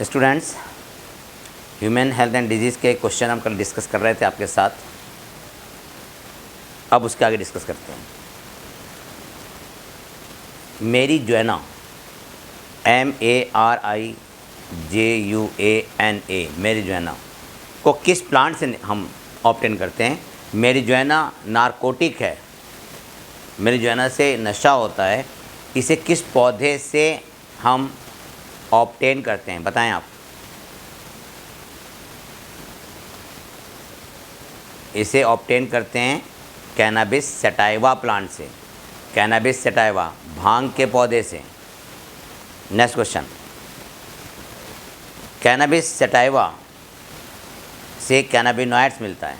Students, human health and disease के question हम कल डिस्कस कर रहे थे आपके साथ। अब उसके आगे डिस्कस करते हैं। मैरिजुएना, MARIJUANA, मैरिजुएना को किस प्लांट से हम ऑब्टेन करते हैं? मैरिजुएना नारकोटिक है, मैरिजुएना से नशा होता है। इसे किस पौधे से हम ऑब्टेन करते हैं, बताएं आप। इसे ऑब्टेन करते हैं कैनाबिस सटाइवा प्लांट से, कैनाबिस सटाइवा भांग के पौधे से। नेक्स्ट क्वेश्चन, कैनाबिस सटाइवा से कैनाबिनॉइड्स मिलता है।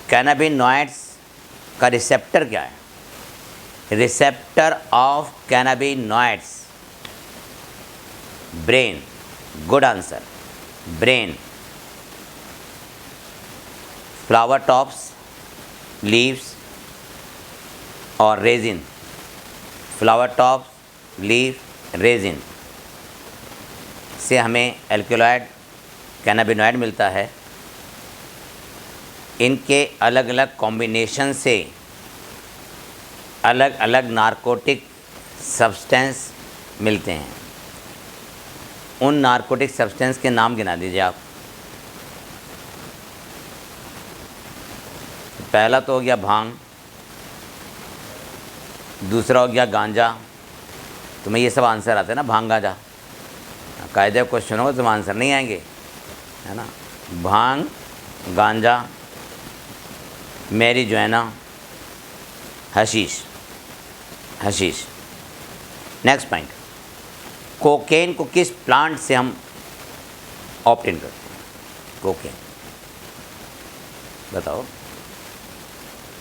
कैनाबिनॉइड्स का रिसेप्टर क्या है? Receptor of cannabinoids brain. Good answer, brain. Flower tops, leaves और resin. Flower tops, leave, resin से हमें एल्कलॉइड कैनाबिनॉइड मिलता है। इनके अलग अलग कॉम्बिनेशन से अलग अलग नारकोटिक सब्सटेंस मिलते हैं। उन नारकोटिक सब्सटेंस के नाम गिना दीजिए आप। पहला तो हो गया भांग, दूसरा हो गया गांजा। तुम्हें ये सब आंसर आते हैं ना, भांग गांजा। कायदे क्वेश्चन होगा तो आंसर नहीं आएंगे, है ना। भांग, गांजा, मैरिजुएना, हशीश, हशीश। नेक्स्ट पॉइंट, कोकेन को किस प्लांट से हम ऑब्टेन करते हैं? कोकेन बताओ,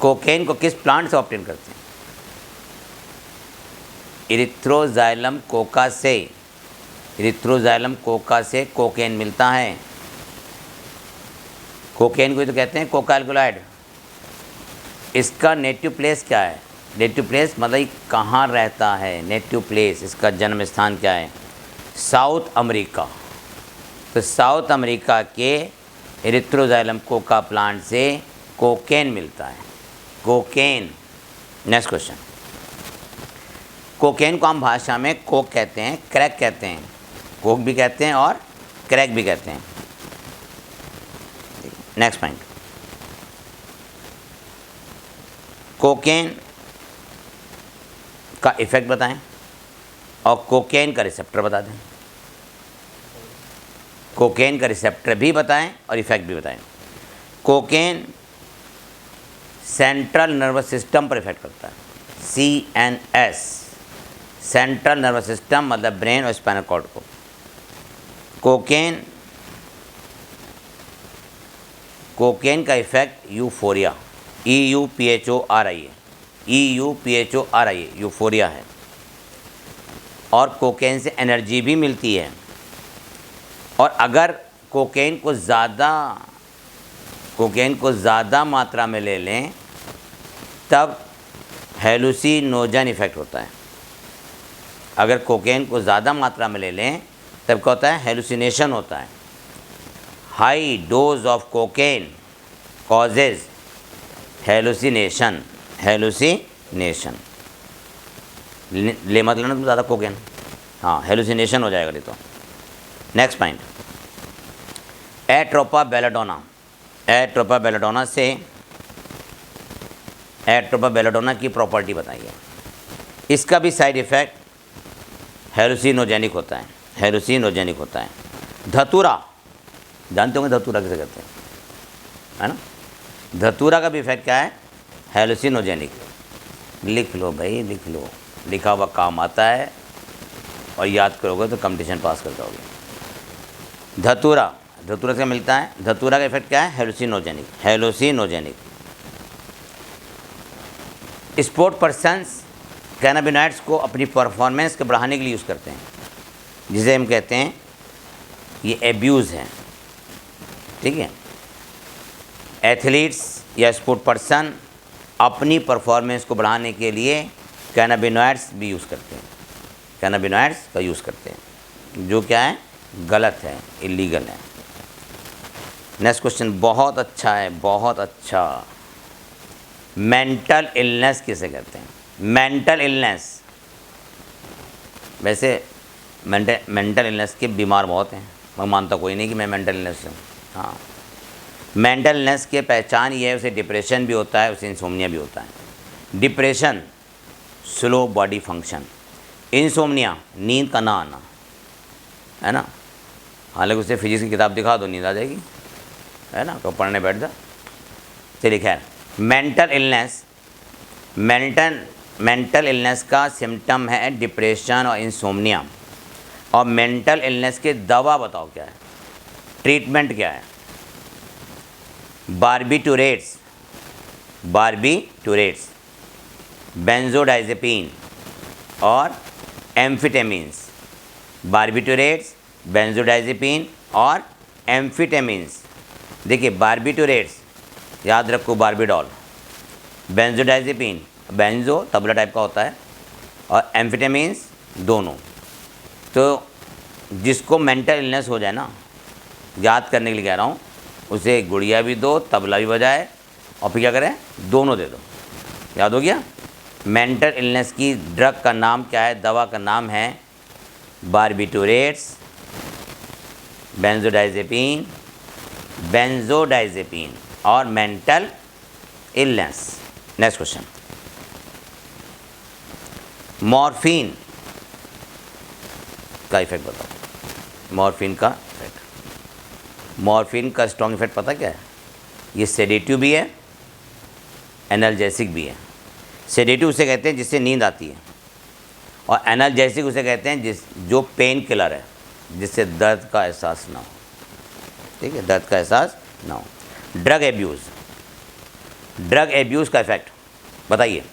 कोकेन को किस प्लांट से ऑब्टेन करते हैं? इरिथ्रोजाइलम कोका से, इरिथ्रोजाइलम कोका से कोकेन मिलता है। कोकेन को तो कहते हैं कोका एल्कलॉइड। इसका नेटिव प्लेस क्या है? नेटिव प्लेस मतलब कहाँ रहता है, नेटिव प्लेस, इसका जन्म स्थान क्या है? South America. तो साउथ अमेरिका के इरिथ्रोजाइलम कोका प्लांट से कोकेन मिलता है, कोकेन। नेक्स्ट क्वेश्चन, कोकेन को हम भाषा में कोक कहते हैं, क्रैक कहते हैं। कोक भी कहते हैं और क्रैक भी कहते हैं। नेक्स्ट पॉइंट, कोकेन का इफ़ेक्ट बताएं और कोकेन का रिसेप्टर बता दें। कोकेन का रिसेप्टर भी बताएं और इफ़ेक्ट भी बताएं। कोकेन सेंट्रल नर्वस सिस्टम पर इफ़ेक्ट करता है, CNS, सेंट्रल नर्वस सिस्टम मतलब ब्रेन और स्पाइनल कॉर्ड को। कोकेन का इफ़ेक्ट यूफोरिया, EUPHORIA, यूफोरिया है। और कोकेन से एनर्जी भी मिलती है। और अगर कोकेन को ज़्यादा मात्रा में ले लें तब हेलुसिनोजन इफ़ेक्ट होता है। अगर कोकेन को ज़्यादा मात्रा में ले लें तब क्या होता है? हेलुसिनेशन होता है। High dose of cocaine causes hallucination, hallucination. ले मतलब ना तुम ज़्यादा कोकेन, हाँ हेलुसिनेशन हो जाएगा ये तो। Next point, Atropa belladonna. Atropa belladonna से, एट्रोपा बेलाडोना की प्रॉपर्टी बताइए। इसका भी साइड इफ़ेक्ट हेलुसिनोजेनिक होता है, हेलुसिनोजेनिक होता है। धतूरा, जानते होंगे धतूरा किसे कहते हैं, है ना। धतूरा का भी इफेक्ट क्या है? हेलुसिनोजेनिक। लिख लो भाई, लिख लो, लिखा हुआ काम आता है और याद करोगे तो कंपटीशन पास कर जाओगे। धतूरा, धतूरा से मिलता है। धतूरा का इफेक्ट क्या है? हेलुसिनोजेनिक, हेलुसिनोजेनिक। स्पोर्ट पर्सन्स कैनाबिनॉइड्स को अपनी परफॉर्मेंस को बढ़ाने के लिए यूज़ करते हैं, जिसे हम कहते हैं ये एब्यूज़ है, ठीक है। एथलीट्स या स्पोर्ट पर्सन अपनी परफॉर्मेंस को बढ़ाने के लिए कैनाबिनॉइड्स भी यूज़ करते हैं, कैनाबिनॉइड्स का यूज़ करते हैं, जो क्या है? गलत है, इलीगल है। नेक्स्ट क्वेश्चन बहुत अच्छा है, बहुत अच्छा। मेंटल इलनेस किसे कहते हैं? मेंटल इलनेस, वैसे मेंटल इलनेस के बीमार बहुत हैं, मैं मानता कोई नहीं कि मैं मेंटल इलनेस से हूँ। हाँ, मेंटल इलनेस की पहचान ये है, उसे डिप्रेशन भी होता है, उसे इंसोम्निया भी होता है। Depression slow body function, insomnia नींद का ना आना, है ना। हालांकि उसे फिजिक्स की किताब दिखा दो, नींद आ जाएगी, है ना, तो पढ़ने बैठ जा। चलिए खैर, मेंटल इलनेस, मेंटल इलनेस का सिम्टम है डिप्रेशन और इंसोम्निया। और मेंटल इलनेस के दवा बताओ क्या है, ट्रीटमेंट क्या है? बार्बिटूरेट्स, बेंजोडाइजेपिन और एम्फिटेमिन्स। बार्बिटूरेट्स, बेंजोडाइजेपिन और एम्फिटेमिन्स। देखिए बार्बिटूरेट्स याद रखो, बार्बिडॉल। बेंजोडाइजेपिन, बेंजो तबला टाइप का होता है, और एम्फिटेमिन्स दोनों। तो जिसको मेंटल इलनेस हो जाए ना, याद करने के लिए कह रहा हूँ, उसे गुड़िया भी दो, तबला भी बजाए, और फिर क्या करें, दोनों दे दो। याद हो गया? मेंटल इलनेस की ड्रग का नाम क्या है, दवा का नाम है बार्बिटूरेट्स, बेंजोडाइजेपिन और mental illness. Next question, morphine का इफेक्ट बताओ। मॉर्फिन का इफेक्ट, मॉर्फिन का स्ट्रॉन्ग इफेक्ट पता क्या है? ये सेडेटिव भी है, एनाल्जेसिक भी है। सेडेटिव उसे कहते हैं जिससे नींद आती है, और एनाल्जेसिक उसे कहते हैं जो पेन किलर है, जिससे दर्द का एहसास ना हो। ठीक है, दर्द का एहसास ना हो। ड्रग एब्यूज़ का इफेक्ट बताइए,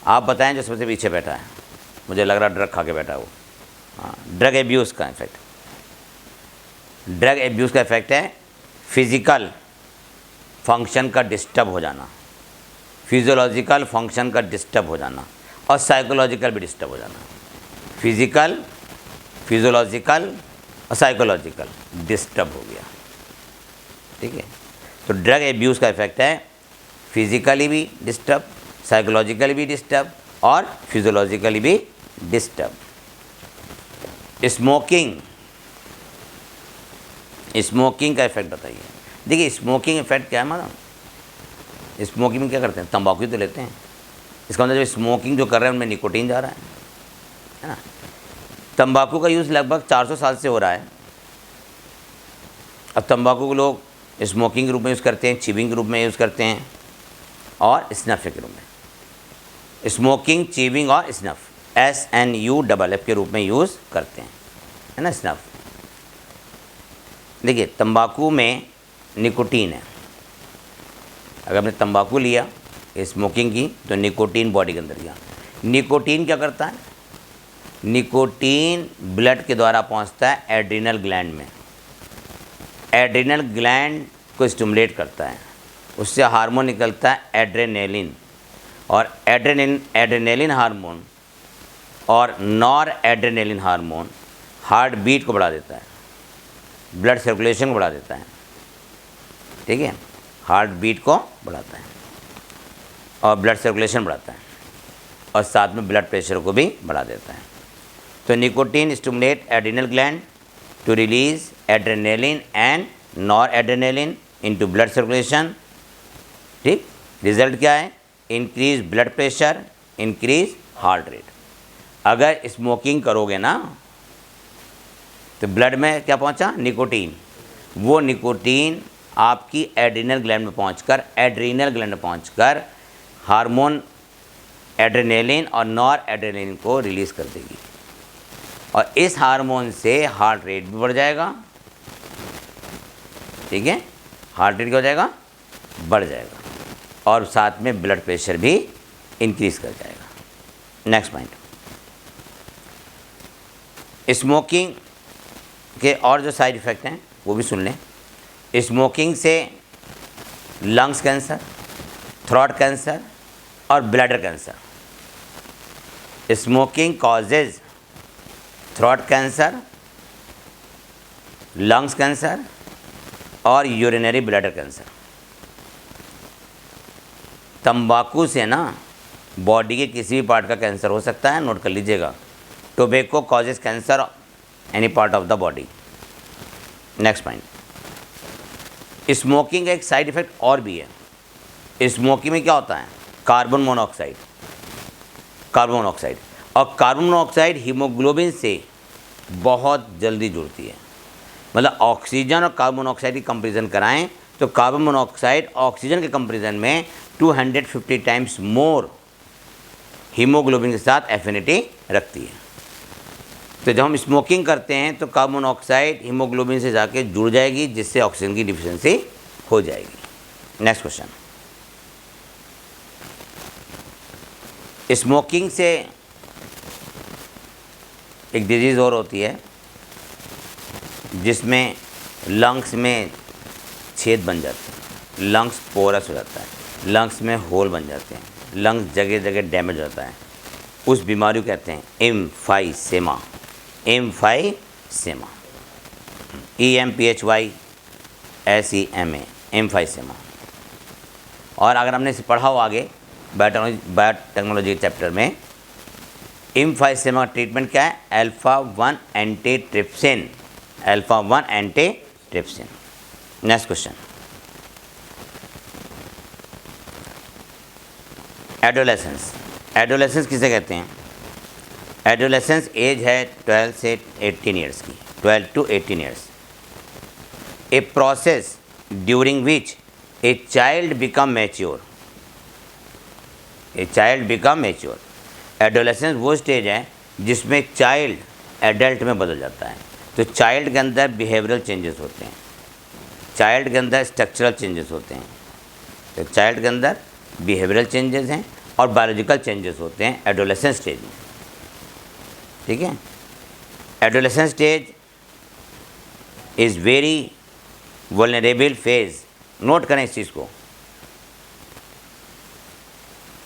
आप बताएं जो सबसे पीछे बैठा है, मुझे लग रहा ड्रग खा के बैठा है वो। हाँ, ड्रग एब्यूज़ का इफेक्ट, ड्रग एब्यूज़ का इफेक्ट है फिजिकल फंक्शन का डिस्टर्ब हो जाना, फिजियोलॉजिकल फंक्शन का डिस्टर्ब हो जाना, और साइकोलॉजिकल भी डिस्टर्ब हो जाना। फिजिकल, फिजियोलॉजिकल और साइकोलॉजिकल डिस्टर्ब हो गया। ठीक है, तो ड्रग एब्यूज़ का इफेक्ट है फिजिकली भी डिस्टर्ब, साइकोलॉजिकली भी डिस्टर्ब और फिजियोलॉजिकली भी डिस्टर्ब। स्मोकिंग का इफेक्ट बताइए। देखिए स्मोकिंग इफेक्ट क्या है, माना स्मोकिंग में क्या करते हैं, तंबाकू तो लेते हैं, इसका मतलब जब स्मोकिंग जो कर रहे हैं उनमें निकोटीन जा रहा है ना। तंबाकू का यूज़ लगभग 400 साल से हो रहा है। अब तंबाकू को लोग स्मोकिंग के रूप में यूज़ करते हैं, चिविंग के रूप में यूज़ करते हैं, और स्नफ के रूप में। स्मोकिंग, चिविंग और स्नफ, SNUFF के रूप में यूज़ करते हैं, है ना, स्नफ। देखिए तंबाकू में निकोटीन है, अगर आपने तंबाकू लिया स्मोकिंग की तो निकोटीन बॉडी के अंदर गया। निकोटीन क्या करता है, निकोटीन ब्लड के द्वारा पहुंचता है एड्रिनल ग्लैंड में, एड्रिनल ग्लैंड को स्टिमुलेट करता है, उससे हार्मोन निकलता है एड्रेनेलिन, और एड्रेनेलिन हार्मोन और नॉर एड्रेनेलिन हार्मोन हार्ट बीट को बढ़ा देता है, ब्लड सर्कुलेशन को बढ़ा देता है। ठीक है, हार्ट बीट को बढ़ाता है और ब्लड सर्कुलेशन बढ़ाता है, और साथ में ब्लड प्रेशर को भी बढ़ा देता है। तो nicotine stimulate adrenal gland to release adrenaline and nor adrenaline into blood circulation. ठीक, रिजल्ट क्या है, increase blood pressure, increase heart rate. अगर स्मोकिंग करोगे ना तो ब्लड में क्या पहुंचा, निकोटीन, वो निकोटीन आपकी एड्रिनल ग्लैंड में पहुंचकर हार्मोन एड्रेनेलिन और नॉर एड्रेनेलिन को रिलीज़ कर देगी, और इस हार्मोन से हार्ट रेट भी बढ़ जाएगा। ठीक है, हार्ट रेट क्या हो जाएगा, बढ़ जाएगा, और साथ में ब्लड प्रेशर भी इंक्रीज कर जाएगा। नेक्स्ट पॉइंट, स्मोकिंग के और जो साइड इफ़ेक्ट हैं वो भी सुन लें। स्मोकिंग से लंग्स कैंसर, थ्रोट कैंसर और bladder cancer. Smoking causes throat cancer, lungs cancer और यूरिनरी ब्लैडर कैंसर। तंबाकू से ना बॉडी के किसी भी पार्ट का कैंसर हो सकता है, नोट कर लीजिएगा। Tobacco causes cancer any part of the body. Next point, smoking एक साइड इफेक्ट और भी है। स्मोकिंग में क्या होता है, कार्बन मोनोऑक्साइड, और कार्बन मोनोऑक्साइड हीमोग्लोबिन से बहुत जल्दी जुड़ती है। मतलब ऑक्सीजन और कार्बन मोनोऑक्साइड की कंपैरिजन कराएं तो कार्बन मोनोऑक्साइड ऑक्सीजन के कंपैरिजन में 250 टाइम्स मोर हीमोग्लोबिन के साथ एफिनिटी रखती है। तो जब हम स्मोकिंग करते हैं तो कार्बन मोनोऑक्साइड हीमोग्लोबिन से जाके जुड़ जाएगी, जिससे ऑक्सीजन की डिफिशियंसी हो जाएगी। नेक्स्ट क्वेश्चन, स्मोकिंग से एक डिजीज़ और होती है जिसमें लंग्स में छेद बन जाते हैं, लंग्स पोरस हो जाता है, लंग्स में होल बन जाते हैं, लंग्स जगह जगह डैमेज होता है। उस बीमारी को कहते हैं एम्फाइसेमा। Emphysema, EMPHYSEMA, emphysema. और अगर हमने इसे पढ़ा हो आगे बायोटेक्नोलॉजी चैप्टर में, एम्फाइसेमा का ट्रीटमेंट क्या है, अल्फा-1 antitrypsin, अल्फा-1 antitrypsin. Next question, adolescence. Adolescence किसे कहते हैं, एडोलेसेंस एज है 12 से 18 ईयर्स की, 12 to 18 years. A process during which a child become mature, a child become mature. Adolescence वो स्टेज है जिसमें चाइल्ड एडल्ट में बदल जाता है। तो चाइल्ड के अंदर बिहेवियरल चेंजेस होते हैं, चाइल्ड के अंदर स्ट्रक्चरल चेंजेस होते हैं। तो चाइल्ड के अंदर बिहेवियरल चेंजेस हैं और बायोलॉजिकल चेंजेस होते हैं एडोलेसेंस स्टेज में। ठीक है, adolescence stage is very vulnerable phase. Note करें इस चीज़ को,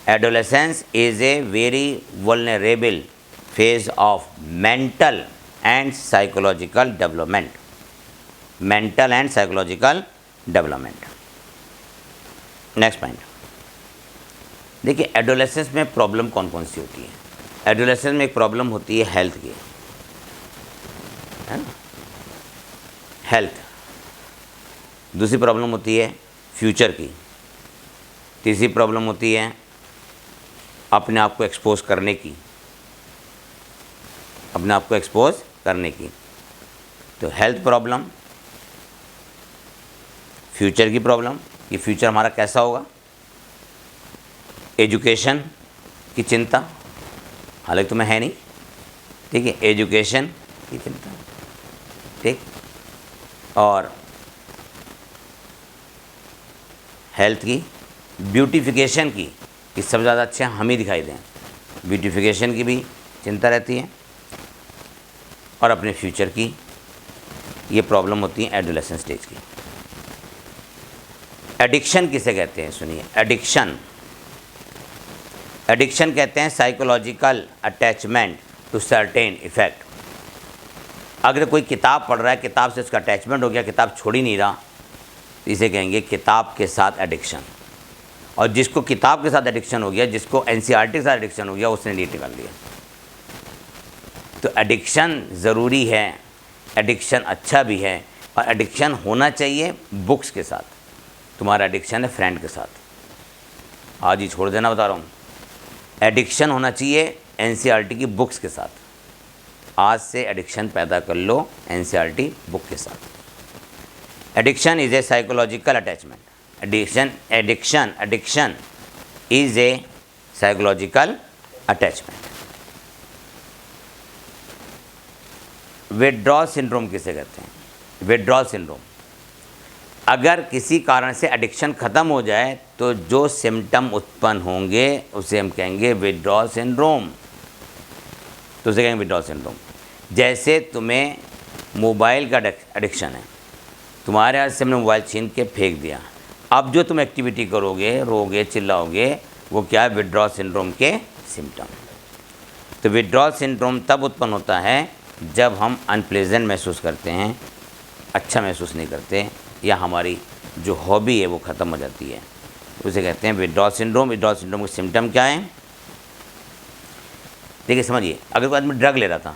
adolescence is a very vulnerable phase of mental and psychological development, mental and psychological development. Next point, देखिए एडोलेसेंस में प्रॉब्लम कौन कौन सी होती है। एडोलेसेंस में एक प्रॉब्लम होती है हेल्थ की, है ना, हेल्थ। दूसरी प्रॉब्लम होती है फ्यूचर की। तीसरी प्रॉब्लम होती है अपने आप को एक्सपोज करने की, अपने आप को एक्सपोज करने की। तो हेल्थ प्रॉब्लम, फ्यूचर की प्रॉब्लम, ये फ्यूचर हमारा कैसा होगा, एजुकेशन की चिंता, हालांकि तुम्हें है नहीं, ठीक है, एजुकेशन की चिंता, ठीक, और हेल्थ की, ब्यूटिफिकेशन की, कि सबसे ज़्यादा अच्छे हम ही दिखाई दें, ब्यूटिफिकेशन की भी चिंता रहती है, और अपने फ्यूचर की, ये प्रॉब्लम होती है एडोलेसेंस स्टेज की। एडिक्शन किसे कहते हैं, सुनिए, एडिक्शन, एडिक्शन कहते हैं psychological attachment to certain effect. अगर कोई किताब पढ़ रहा है, किताब से उसका अटैचमेंट हो गया, किताब छोड़ ही नहीं रहा, तो इसे कहेंगे किताब के साथ एडिक्शन। और जिसको किताब के साथ एडिक्शन हो गया, जिसको NCERT के साथ एडिक्शन हो गया, उसने नीट निकाल लिया। तो एडिक्शन ज़रूरी है, एडिक्शन अच्छा भी है, और एडिक्शन होना चाहिए बुक्स के साथ। तुम्हारा एडिक्शन है फ्रेंड के साथ, आज ही छोड़ देना, बता रहा हूँ। एडिक्शन होना चाहिए NCERT की बुक्स के साथ। आज से एडिक्शन पैदा कर लो NCERT बुक के साथ। Addiction is a psychological attachment. Addiction is a psychological attachment. Withdrawal syndrome किसे कहते हैं, विथड्रॉल सिंड्रोम, अगर किसी कारण से एडिक्शन ख़त्म हो जाए तो जो सिम्टम उत्पन्न होंगे उसे हम कहेंगे विथड्रॉल सिंड्रोम। तो उसे कहेंगे विथड्रॉल सिंड्रोम। जैसे तुम्हें मोबाइल का एडिक्शन है, तुम्हारे हाथ से हमने मोबाइल छीन के फेंक दिया, अब जो तुम एक्टिविटी करोगे, रोगे, चिल्लाओगे, वो क्या है, विथड्रॉल सिंड्रोम के सिम्टम। तो विथड्रॉल सिंड्रोम तब उत्पन्न होता है जब हम अनप्लेजेंट महसूस करते हैं, अच्छा महसूस नहीं करते, या हमारी जो हॉबी है वो ख़त्म हो जाती है, उसे कहते हैं विड्रॉल सिंड्रोम। विड्रॉल सिंड्रोम के सिम्टम क्या हैं? देखिए समझिए, अगर कोई आदमी ड्रग ले रहा था,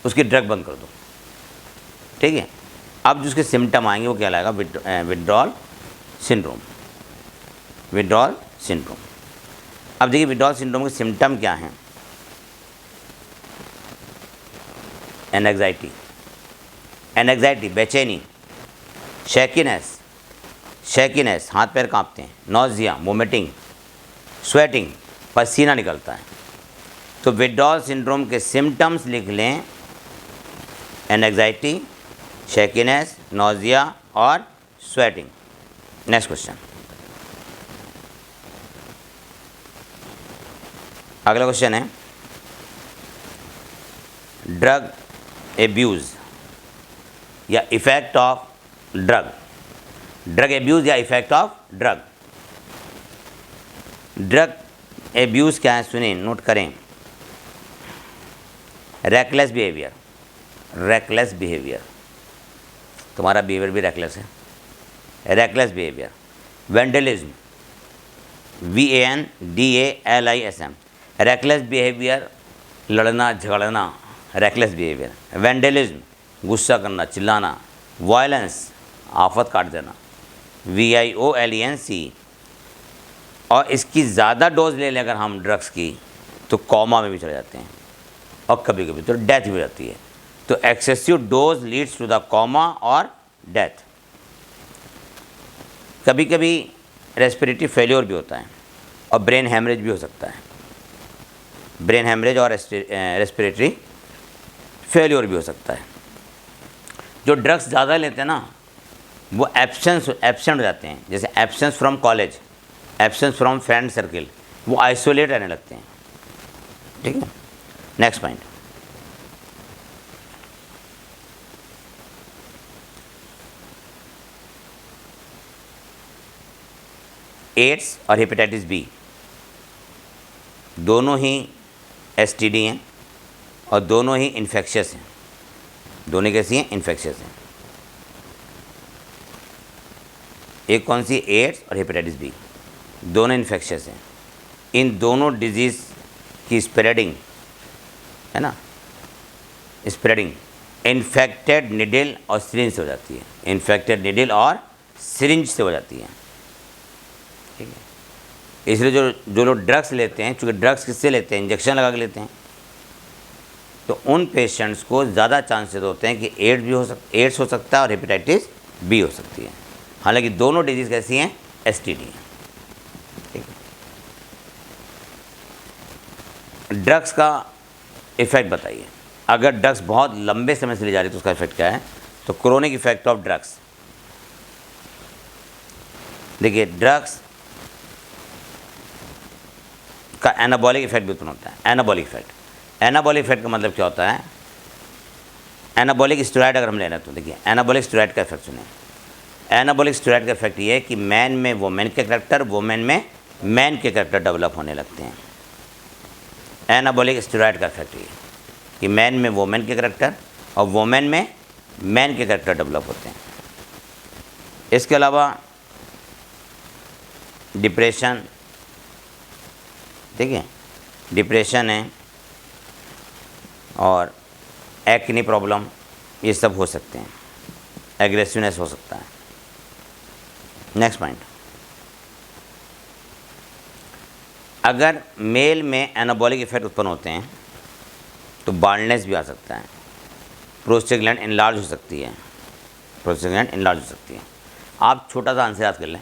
उसकी ड्रग बंद कर दो, ठीक है, अब जो उसके सिम्टम आएंगे वो क्या लाएगा? Withdrawal syndrome. Withdrawal syndrome. अब देखिए विड्रॉल सिंड्रोम के सिम्टम क्या हैं? एनग्जाइटी, एनग्जाइटी बेचैनी, शेकीनेस, शेकीनेस हाथ पैर कांपते हैं, नौजिया वोमिटिंग, स्वेटिंग पसीना निकलता है। तो विड्रॉल सिंड्रोम के सिम्टम्स लिख लें, एनग्जाइटी, शेकीनेस, नौजिया और स्वेटिंग। नेक्स्ट क्वेश्चन, अगला क्वेश्चन है ड्रग एब्यूज़ या effect of drug. Drug abuse या effect of drug. Drug abuse क्या है सुनिए, नोट करें। रेकलेस बिहेवियर, रेकलेस बिहेवियर, तुम्हारा बिहेवियर भी रेकलेस है, reckless behaviour. Vandalism, VANDALISM, reckless behaviour, लड़ना झगड़ना, रेकलेस बिहेवियर। वेंडलिज्म, गुस्सा करना, चिल्लाना। वायलेंस, आफत काट देना, VIOLENC। और इसकी ज़्यादा डोज ले लें अगर हम ड्रग्स की, तो कॉमा में भी चले जाते हैं और कभी कभी तो डेथ भी हो जाती है। तो excessive dose leads to the coma और डेथ। कभी कभी रेस्पिरेटरी फेल्योर भी होता है और ब्रेन हैमरेज भी हो सकता है। ब्रेन हैमरेज और रेस्पिरेटरी फेल्योर भी हो सकता है। जो ड्रग्स ज़्यादा लेते हैं ना, वो एब्सेंट हो जाते हैं। जैसे absence from college, absence from friend circle, वो आइसोलेट रहने लगते हैं, ठीक है। नेक्स्ट पॉइंट, एड्स और हेपेटाइटिस बी दोनों ही STD हैं और दोनों ही इन्फेक्शियस हैं। दोनों कैसी हैं? इन्फेक्शियस हैं। एक कौन सी? एड्स और हेपेटाइटिस बी, दोनों इन्फेक्शियस हैं। इन दोनों डिजीज़ की स्प्रेडिंग है ना, स्प्रेडिंग इन्फेक्टेड निडल और सिरिंज से हो जाती है। इन्फेक्टेड निडल और सिरिंज से हो जाती है, ठीक है। इसलिए जो लोग ड्रग्स लेते हैं, चूँकि ड्रग्स किससे लेते हैं? इंजेक्शन लगा के लेते हैं, तो उन पेशेंट्स को ज़्यादा चांसेस होते हैं कि एड्स हो सकता है और हेपेटाइटिस बी हो सकती है। हालांकि दोनों डिजीज़ कैसी हैं? STD हैं, ठीक है। ड्रग्स का इफ़ेक्ट बताइए। अगर ड्रग्स बहुत लंबे समय से ली जा रही है तो उसका इफेक्ट क्या है? तो क्रोनिक इफेक्ट ऑफ ड्रग्स। देखिए ड्रग्स का एनाबॉलिक इफेक्ट भी उत्पन्न होता है। एनाबॉलिक इफेक्ट, एनाबॉलिक इफेक्ट का मतलब क्या होता है? एनाबॉलिक स्टेरॉइड अगर हम ले रहे हैं तो देखिए एनाबॉलिक स्टेरॉइड का इफेक्ट सुनिए। एनाबॉलिक स्टेरॉइड का इफेक्ट ये है कि मैन में वोमेन के करेक्टर, वोमेन में मैन के करेक्टर डेवलप होने लगते हैं। एनाबॉलिक स्टेरॉइड का इफेक्ट ये कि मैन में वोमेन के करेक्टर और वोमेन में मैन के करेक्टर डेवलप होते हैं। इसके अलावा डिप्रेशन, ठीक है, डिप्रेशन है और एक्ने प्रॉब्लम, ये सब हो सकते हैं। एग्रेसिवनेस हो सकता है। नेक्स्ट पॉइंट, अगर मेल में एनाबॉलिक इफेक्ट उत्पन्न होते हैं तो बाल्डनेस भी आ सकता है। प्रोस्टेट ग्लैंड इनलार्ज हो सकती है, प्रोस्टेट ग्लैंड इनलार्ज हो सकती है। आप छोटा सा आंसर याद कर लें।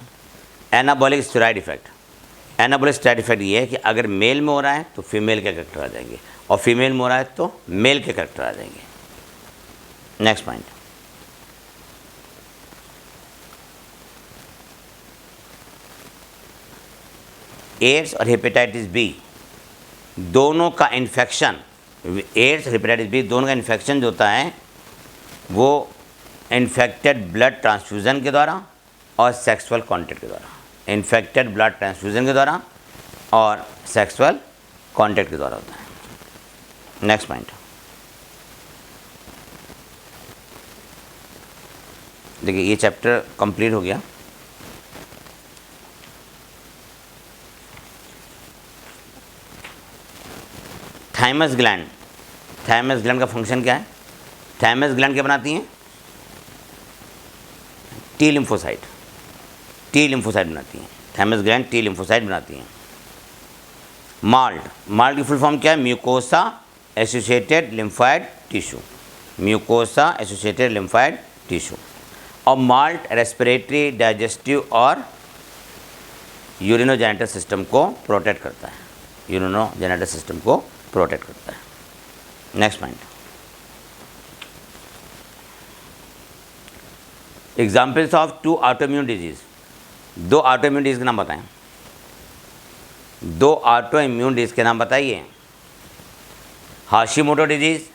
Anabolic steroid effect, anabolic steroid effect ये है कि अगर मेल में हो रहा है तो फीमेल के करेक्टर आ जाएंगे और फीमेल में हो रहा है तो मेल के करेक्टर आ जाएंगे। नेक्स्ट पॉइंट, एड्स और हेपेटाइटिस बी दोनों का इन्फेक्शन, एड्स और हेपेटाइटिस बी दोनों का इन्फेक्शन जो होता है वो इन्फेक्टेड ब्लड ट्रांसफ्यूज़न के द्वारा और सेक्सुअल कॉन्टैक्ट के द्वारा, इन्फेक्टेड ब्लड ट्रांसफ्यूज़न के द्वारा और सेक्सुअल कॉन्टैक्ट के द्वारा होता है। नेक्स्ट पॉइंट, देखिए ये चैप्टर कंप्लीट हो गया। थाइमस ग्लैंड, थाइमस ग्लैंड का फंक्शन क्या है? थाइमस ग्लैंड क्या बनाती हैं? टी लिम्फोसाइट, टी लिम्फोसाइट बनाती हैं। थाइमस ग्लैंड टी लिम्फोसाइट बनाती हैं। माल्ट, माल्ट की फुल फॉर्म क्या है? Mucosa associated lymphoid tissue, mucosa associated lymphoid tissue. और माल्ट रेस्पिरेटरी, डाइजेस्टिव और यूरिनोजेनेटल सिस्टम को प्रोटेक्ट करता है, यूरिनोजेनेटल सिस्टम को प्रोटेक्ट करता है। Next point, examples of 2 autoimmune disease, 2 autoimmune disease के नाम बताएं, 2 ऑटोइम्यून डिजीज के नाम बताइए। Hashimoto disease,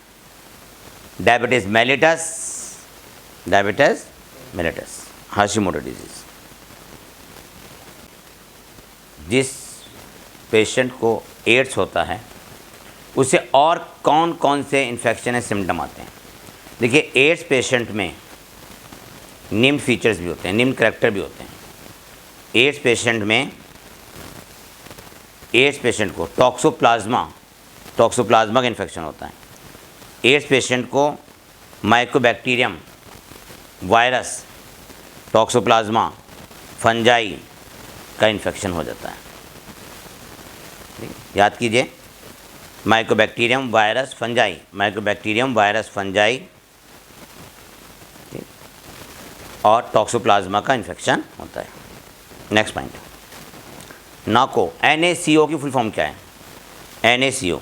diabetes mellitus, diabetes mellitus, Hashimoto disease. जिस पेशेंट को एड्स होता है उसे और कौन कौन से इन्फेक्शन है सिम्टम आते हैं? देखिए एड्स पेशेंट में निम्न फीचर्स भी होते हैं, निम्न करैक्टर भी होते हैं। एड्स पेशेंट में, एड्स पेशेंट को टॉक्सोप्लाज्मा का इन्फेक्शन होता है। एड्स पेशेंट को माइकोबैक्टीरियम वायरस, टॉक्सोप्लाज्मा, फंजाई का इन्फेक्शन हो जाता है। याद कीजिए, mycobacterium virus fungi, mycobacterium virus fungi और टॉक्सोप्लाज्मा का इन्फेक्शन होता है। नेक्स्ट पॉइंट, नाको, NaCO की फुल फॉर्म क्या है? NaCO,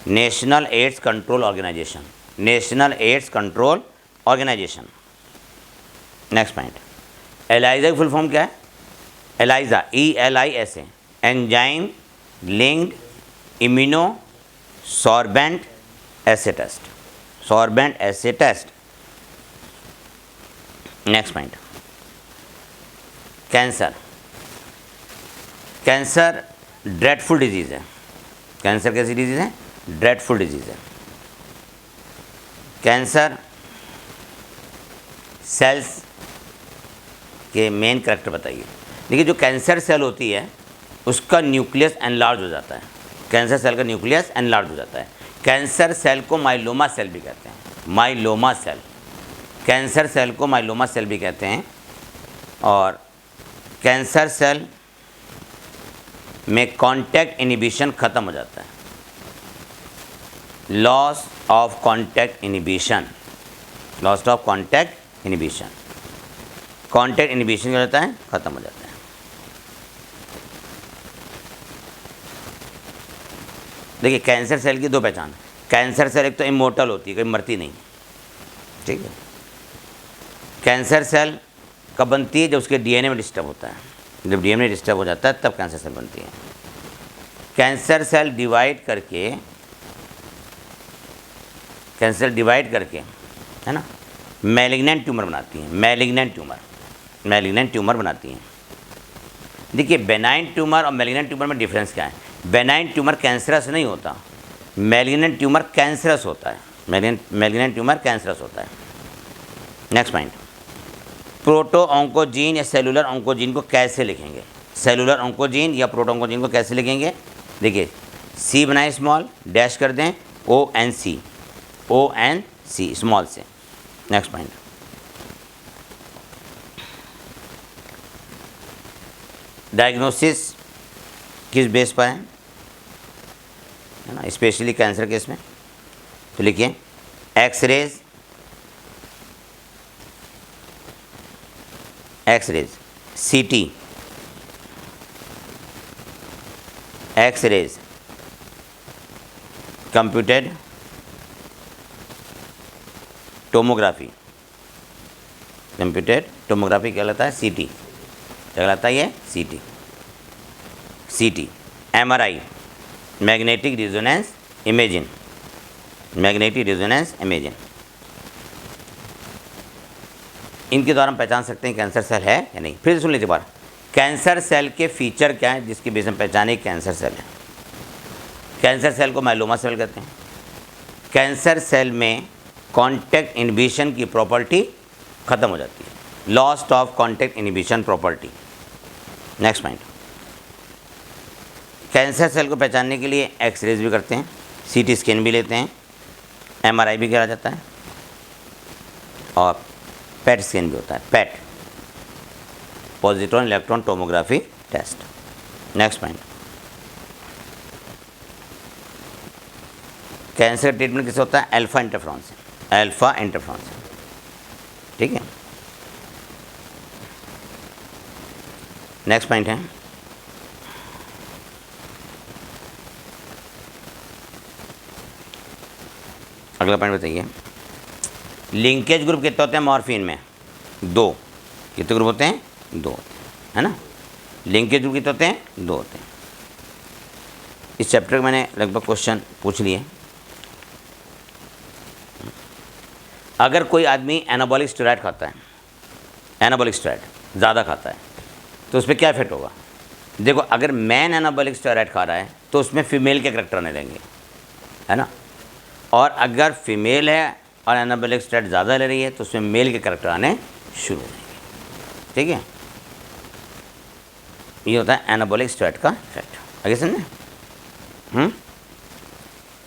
National AIDS Control Organisation, National AIDS Control Organisation. Next point, ELISA की फुल फॉर्म क्या है? ELISA, ELISA, enzyme linked immunosorbent assay test, sorbent assay test. Next point, cancer, cancer dreadful disease है। Cancer कैसी disease है? Dreadful disease है। Cancer cells के main character बताइए। देखिए जो कैंसर सेल होती है उसका न्यूक्लियस एनलार्ज हो जाता है, कैंसर सेल का न्यूक्लियस एनलार्ज हो जाता है। कैंसर सेल को माइलोमा सेल भी कहते हैं, माइलोमा सेल, कैंसर सेल को माइलोमा सेल भी कहते हैं। और कैंसर सेल में कांटेक्ट इनहिबिशन ख़त्म हो जाता है, loss of contact inhibition, loss of contact inhibition, contact inhibition क्या होता है? ख़त्म हो जाता है। देखिए कैंसर सेल की 2 पहचान, कैंसर सेल एक तो इमोर्टल होती है, कभी मरती नहीं, ठीक है। कैंसर सेल कब बनती है? जब उसके DNA में डिस्टर्ब होता है, जब DNA डिस्टर्ब हो जाता है तब कैंसर सेल बनती है। कैंसर सेल डिवाइड करके, कैंसर डिवाइड करके है ना मैलिग्नेंट ट्यूमर बनाती हैं, मैलिग्नेंट ट्यूमर, मैलिग्नेंट ट्यूमर बनाती हैं। देखिए बेनाइन ट्यूमर और मैलिग्नेंट ट्यूमर में डिफरेंस क्या है? बेनाइन ट्यूमर कैंसरस नहीं होता, मैलिग्नेंट ट्यूमर कैंसरस होता है, मैलिग्नेंट ट्यूमर कैंसरस होता है। नेक्स्ट पॉइंट, प्रोटो ऑन्कोजीन या सेलुलर ऑन्कोजीन को कैसे लिखेंगे? सेलुलर ऑन्कोजीन या प्रोटो ऑन्कोजीन को कैसे लिखेंगे? देखिए C बनाए स्मॉल, डैश कर दें, ONC, ONC स्मॉल से। नेक्स्ट पॉइंट, डायग्नोसिस किस बेस पर है ना, स्पेशली कैंसर केस में? तो लिखिए x-rays, x-rays, CT, x-rays, computed tomography, computed tomography कहलाता है CT, क्या कहलाता है ये? CT, CT, MRI, magnetic resonance imaging, magnetic resonance imaging. इनके द्वारा हम पहचान सकते हैं कैंसर सेल है या नहीं। फिर सुन लीजिए बार, कैंसर सेल के फीचर क्या है जिसके बेस में पहचाने कैंसर सेल है? कैंसर सेल को माइलोमा सेल कहते हैं। कैंसर सेल में कांटेक्ट इनहिबिशन की प्रॉपर्टी ख़त्म हो जाती है। Lost of contact inhibition property. Next point, cancer cell को पहचानने के लिए एक्सरेज भी करते हैं, सीटी स्कैन भी लेते हैं, एमआरआई भी किया जाता है और पेट स्कैन भी होता है, PET positron electron tomography test. Next point, cancer treatment किससे होता है? अल्फा इंटरफेरॉन से, अल्फा इंटरफेरॉन से, ठीक है। नेक्स्ट पॉइंट है अगला पॉइंट बताइए, लिंकेज ग्रुप कितने होते हैं मॉर्फिन में? 2। कितने ग्रुप होते हैं? 2 होते हैं, है ना। लिंकेज ग्रुप कितने होते हैं? 2 होते हैं। इस चैप्टर में मैंने लगभग क्वेश्चन पूछ लिए। अगर कोई आदमी एनाबॉलिक स्टेरॉइड खाता है, एनाबॉलिक स्टेरॉइड ज़्यादा खाता है, तो उस पर क्या इफेक्ट होगा? देखो, अगर मैन एनाबॉलिक स्टेरॉइड खा रहा है तो उसमें फीमेल के करेक्टर आने लेंगे, है ना। और अगर फीमेल है और एनाबॉलिक स्टेरॉइड ज़्यादा ले रही है तो उसमें मेल के करेक्टर आने शुरू हो जाएंगे, ठीक है। ये होता है एनाबॉलिक स्टेरॉइड का इफेक्ट। आगे समझे?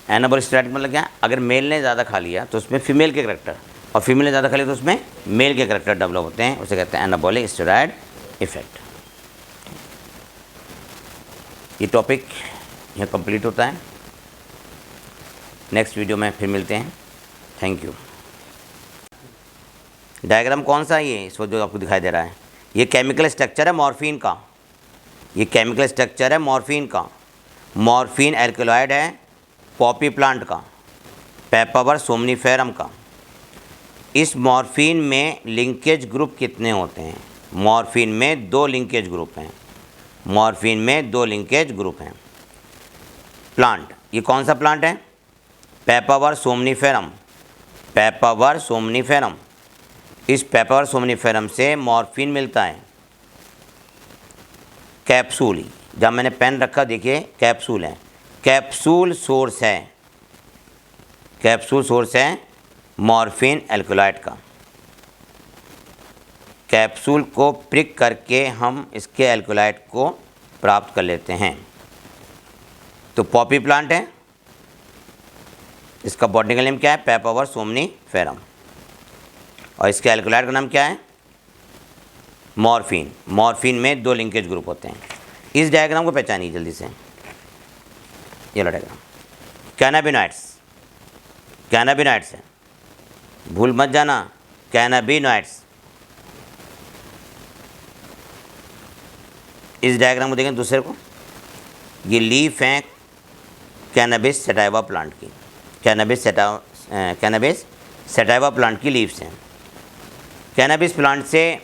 एनाबॉलिक स्टेरॉइड मतलब क्या? अगर मेल ने ज़्यादा खा लिया तो उसमें फीमेल के करेक्टर, और फीमेल ने ज़्यादा खा लिया तो उसमें मेल के करेक्टर डेवलप होते हैं, उसे कहते हैं एनाबॉलिक स्टेरॉइड इफेक्ट। ये टॉपिक यहाँ कंप्लीट होता है। नेक्स्ट वीडियो में फिर मिलते हैं। Thank you. डायग्राम कौन सा है ये? इस वक्त जो आपको दिखाई दे रहा है, ये केमिकल स्ट्रक्चर है मॉर्फिन का। ये केमिकल स्ट्रक्चर है मॉर्फिन का। मॉर्फिन एल्कलॉइड है पॉपी प्लांट का, पेपावर सोमनीफेरम का। इस मॉर्फिन में लिंकेज ग्रुप कितने होते हैं? मॉर्फिन में 2 लिंकेज ग्रुप हैं। मॉर्फिन में 2 लिंकेज ग्रुप हैं। प्लांट, ये कौन सा प्लांट है? पेपावर सोमनीफेरम, पेपावर सोमनीफेरम। इस पेपावर सोमनीफेरम से मॉर्फिन मिलता है। कैप्सूल, जब मैंने पेन रखा देखिए कैप्सूल है, कैप्सूल सोर्स है, कैप्सूल सोर्स है मॉर्फिन एल्कलॉइड का। कैप्सूल को प्रिक करके हम इसके एल्कलॉइड को प्राप्त कर लेते हैं। तो पॉपी प्लांट है, इसका बॉटनिकल नेम क्या है? पेपावर सोमनीफेरम। और इसके एल्कलॉइड का नाम क्या है? मॉर्फिन। मॉर्फिन में 2 लिंकेज ग्रुप होते हैं। इस डायग्राम को पहचानिए जल्दी से। ये लो डायग्राम, कैनाबिनॉइड्स, कैनाबिनॉइड्स है, भूल मत जाना, कैनाबिनॉइड्स। इस डायग्राम को देखें दूसरे को, ये लीफ है कैनबिस सटाइवा प्लांट की, कैनबिस सटाइवा प्लांट की लीव्स हैं। कैनबिस प्लांट से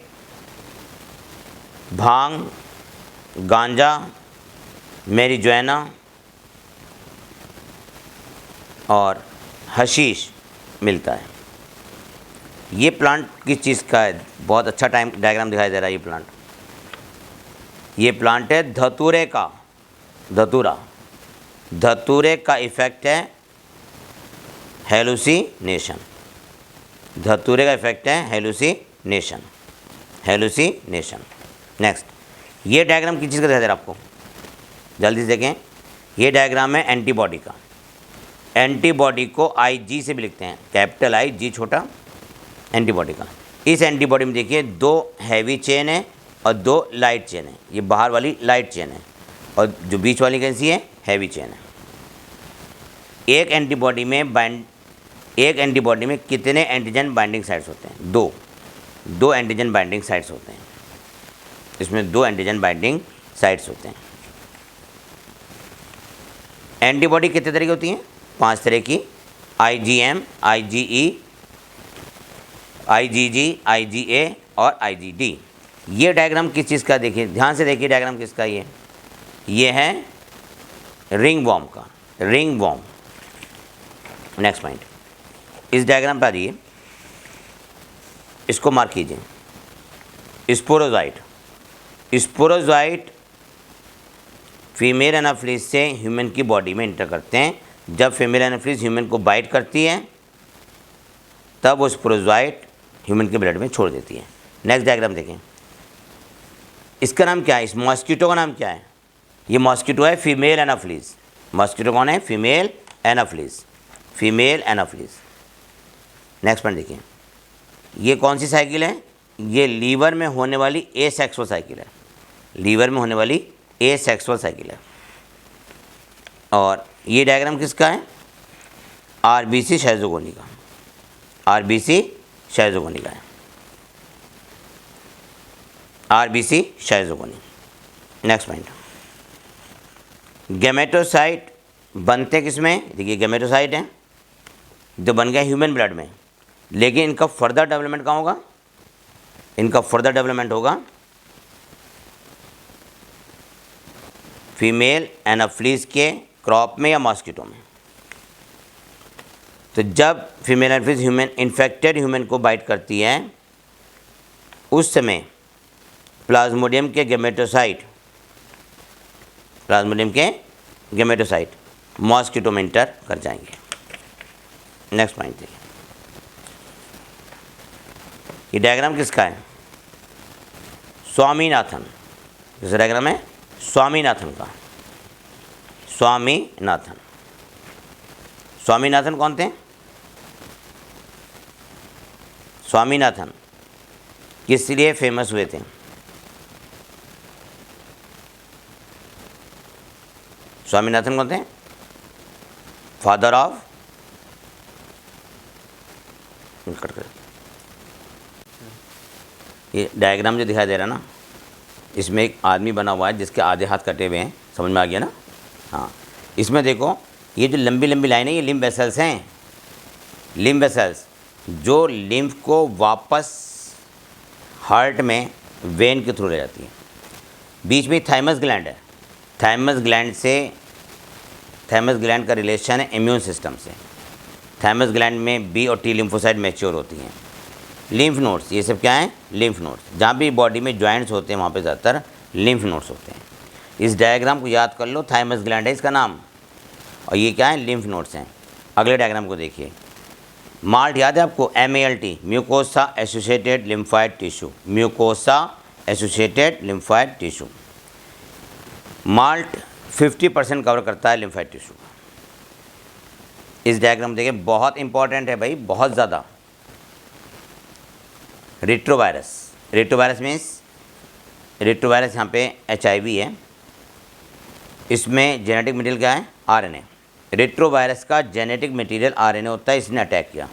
भांग, गांजा, मैरिजुआना और हशीश मिलता है। ये प्लांट किस चीज़ का है? बहुत अच्छा डायग्राम दिखाई दे रहा है। ये प्लांट है धतूरे का, धतूरा। धतूरे का इफेक्ट है हेलुसिनेशन। धतूरे का इफेक्ट है हेलुसिनेशन, हेलुसिनेशन। नेक्स्ट, ये डायग्राम किस चीज़ का दिखाई दे रहा है आपको? जल्दी से देखें, ये डायग्राम है एंटीबॉडी का। एंटीबॉडी को IG से भी लिखते हैं, कैपिटल I, G छोटा, एंटीबॉडी का। इस एंटीबॉडी में देखिए 2 हैवी चेन है और 2 लाइट चेन है। ये बाहर वाली लाइट चेन है और जो बीच वाली कैसी है? हैवी चेन है। एक एंटीबॉडी में कितने एंटीजन बाइंडिंग साइट्स होते हैं? 2 एंटीजन बाइंडिंग साइट्स होते हैं। इसमें 2 एंटीजन बाइंडिंग साइट्स होते हैं। एंटीबॉडी कितने तरह की होती हैं? 5 तरह की, IgM, IgE, IgG, IgA और IgD। ये डायग्राम किस चीज़ का? देखिए ध्यान से देखिए, डायग्राम किसका? ये है रिंग वॉर्म का, रिंग वॉर्म। नेक्स्ट पॉइंट, इस डायग्राम पर आ जाइए, इसको मार्क कीजिए। स्पोरोजाइट, स्पोरोजाइट फीमेल एनाफिलिस से ह्यूमन की बॉडी में इंटर करते हैं। जब फीमेल एनाफिलिस ह्यूमन को बाइट करती है तब वो स्पोरोजाइट ह्यूमन के ब्लड में छोड़ देती है। नेक्स्ट डायग्राम देखें, इसका नाम क्या है, इस मॉस्किटो का नाम क्या है? ये मॉस्किटो है फीमेल एनाफ्लीज। मॉस्किटो कौन है? Female Anopheles, female Anopheles. Next point देखिए, ये कौन सी साइकिल है? ये लीवर में होने वाली एसेक्सुअल साइकिल है, लीवर में होने वाली एसेक्सुअल साइकिल है। और ये डायग्राम किसका है? आरबीसी शाइज़ोगोनी का, आरबीसी शाइज़ोगोनी का है, आरबीसी शाइज़ोगोनी। नेक्स्ट पॉइंट, गैमेटोसाइट बनते किस में? देखिए गैमेटोसाइट है जो बन गया ह्यूमन ब्लड में, लेकिन इनका फर्दर डेवलपमेंट कहाँ होगा? इनका फर्दर डेवलपमेंट होगा फीमेल एनाफ्लीज के क्रॉप में या मॉस्किटो में। तो जब female Anopheles human infected human को बाइट करती है, उस समय प्लाज्मोडियम के गैमेटोसाइट, प्लाज्मोडियम के गैमेटोसाइट मॉस्किटो में इंटर कर जाएंगे। नेक्स्ट पॉइंट देखिए, ये डायग्राम किसका है? स्वामीनाथन। जैसे डायग्राम है स्वामीनाथन का, स्वामीनाथन। स्वामीनाथन कौन थे? स्वामीनाथन किस लिए फेमस हुए थे? स्वामीनाथन कौन थे? फादर ऑफ, ये डायग्राम जो दिखाई दे रहा है ना, इसमें एक आदमी बना हुआ है जिसके आधे हाथ कटे हुए हैं, समझ में आ गया ना? हाँ, इसमें देखो ये जो लंबी लंबी लाइन है ये लिम्फ वेसल्स हैं, लिम्फ वेसल्स जो लिम्फ को वापस हार्ट में वेन के थ्रू ले जाती है। बीच में थाइमस ग्लैंड है, थाइमस ग्लैंड से, थाइमस ग्लैंड का रिलेशन है इम्यून सिस्टम से। थाइमस ग्लैंड में बी और टी लिम्फोसाइट मैच्योर होती हैं। लिम्फ नोड्स, ये सब क्या हैं? Lymph nodes. जहाँ भी बॉडी में जॉइंट्स होते हैं वहाँ पे ज़्यादातर लिम्फ नोड्स होते हैं। इस डायग्राम को याद कर लो, थाइमस ग्लैंड है इसका नाम, और ये क्या है? लिम्फ नोड्स हैं। अगले डायग्राम को देखिए, माल्ट याद है आपको? MALT, mucosa associated lymphoid tissue, mucosa associated lymphoid tissue. Malt 50% cover करता है लिम्फाइड टिश्यू का। इस डायग्राम देखिए, बहुत इंपॉर्टेंट है भाई, बहुत ज़्यादा। रेट्रोवायरस, रेट्रोवायरस मीन्स, रेट्रोवायरस यहाँ पे HIV है, इसमें जेनेटिक मटेरियल क्या है? RNA। रेट्रोवायरस का जेनेटिक मटेरियल RNA होता है, इसने अटैक किया।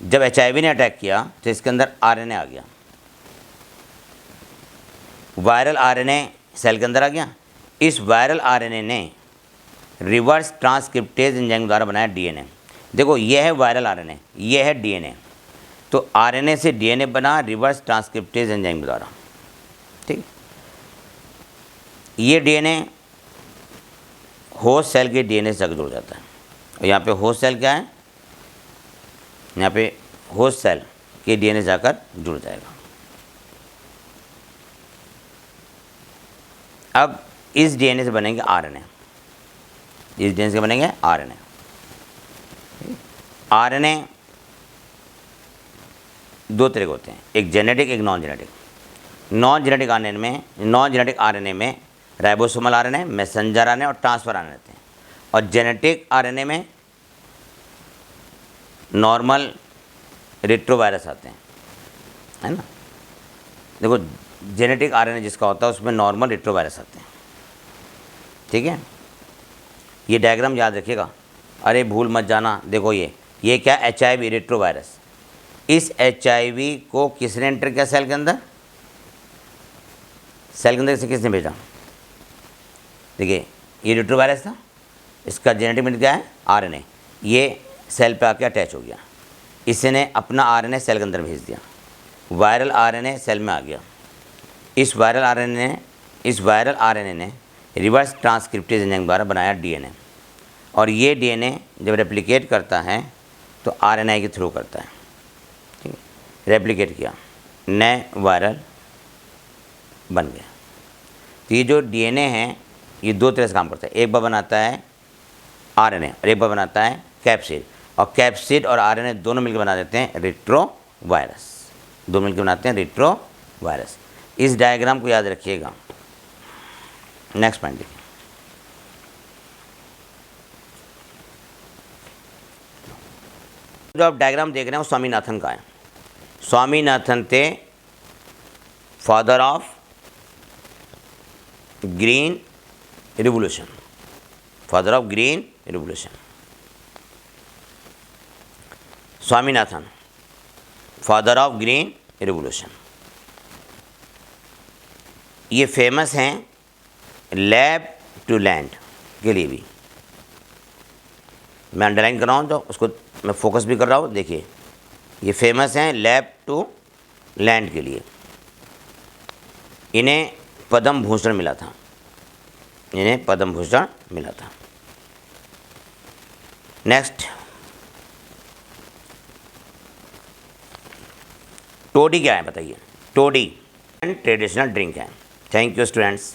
जब HIV ने अटैक किया तो इसके अंदर RNA आ गया, वायरल RNA सेल के अंदर आ गया। इस वायरल RNA ने रिवर्स ट्रांसक्रिप्टेज एंजाइम द्वारा बनाया DNA। देखो ये है वायरल RNA, ये है DNA। तो RNA से DNA बना रिवर्स ट्रांसक्रिप्टेज एंजाइम द्वारा, ठीक। ये DNA होस्ट सेल के DNA से जाकर जुड़ जाता है, और यहाँ पे होस्ट सेल क्या है? यहाँ पे होस्ट सेल के DNA जाकर जुड़ जाएगा। अब इस DNA से बनेंगे RNA, इस DNA से बनेंगे RNA। RNA दो तरह के होते हैं, एक जेनेटिक, एक non genetic. Non genetic RNA में, नॉन जेनेटिक RNA में राइबोसोमल RNA, मैसेंजर RNA और ट्रांसफर RNA रहते हैं। और जेनेटिक RNA में नॉर्मल रेट्रोवायरस आते हैं, है ना। देखो जेनेटिक RNA जिसका होता है उसमें नॉर्मल रेट्रोवायरस आते हैं, ठीक है। ये डायग्राम याद रखिएगा, अरे भूल मत जाना। देखो ये क्या? HIV retrovirus. इस HIV को किसने एंटर किया सेल के अंदर? सेल के अंदर से किसने भेजा? देखिए ये रेट्रोवायरस था, इसका जेनेटिक मटेरियल क्या है? RNA। ये सेल पे आके अटैच हो गया, इसने अपना RNA सेल के अंदर भेज दिया, वायरल RNA सेल में आ गया। इस वायरल RNA ने रिवर्स ट्रांसक्रिप्टेज एंजाइम द्वारा बनाया DNA, और ये DNA जब रेप्लिकेट करता है तो RNA के थ्रू करता है, ठीक है। रेप्लिकेट किया, नए वायरल बन गया। तो ये जो DNA है ये दो तरह से काम करता है, एक बार बनाता है RNA और एक बार बनाता है कैप्सिड। और कैप्सिड और आरएनए दोनों मिलकर बना देते हैं रेट्रोवायरस, दोनों मिलकर बनाते हैं रेट्रोवायरस। इस डायग्राम को याद रखिएगा। नेक्स्ट पॉइंट देखिए, जो आप डायग्राम देख रहे हैं वो स्वामीनाथन का है। स्वामीनाथन थे father of green revolution, father of green revolution. Swaminathan father of green revolution. ये फेमस हैं लैब टू लैंड के लिए भी। मैं अंडरलाइन कर रहा हूँ तो उसको मैं फोकस भी कर रहा हूँ। देखिए ये फेमस हैं लैब टू लैंड के लिए। इन्हें पद्म भूषण मिला था, इन्हें पद्म भूषण मिला था। नेक्स्ट, टोडी क्या है बताइए। टोडी ट्रेडिशनल ड्रिंक है। Thank you students.